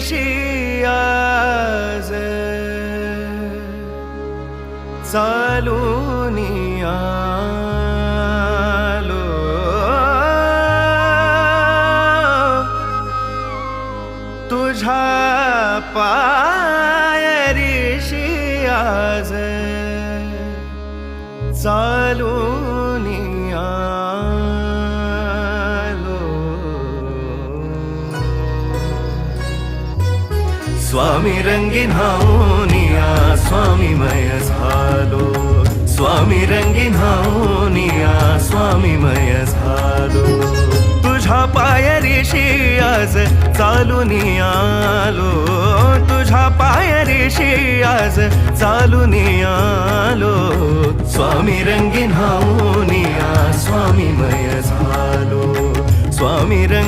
ऋषी आज चालून आलो, तुझ्या पायरीशी आज चालून आलो. स्वामी रंगीन हाऊनिया स्वामीमय झालो, स्वामी रंगीन हाऊनिया स्वामीमय झालो. तुझ्या पायरीशी आज चालून आलो, तुझ्या पायरीशी आज चालून आलो. स्वामी रंगीन हाऊनिया स्वामीमय झालो, स्वामी रंग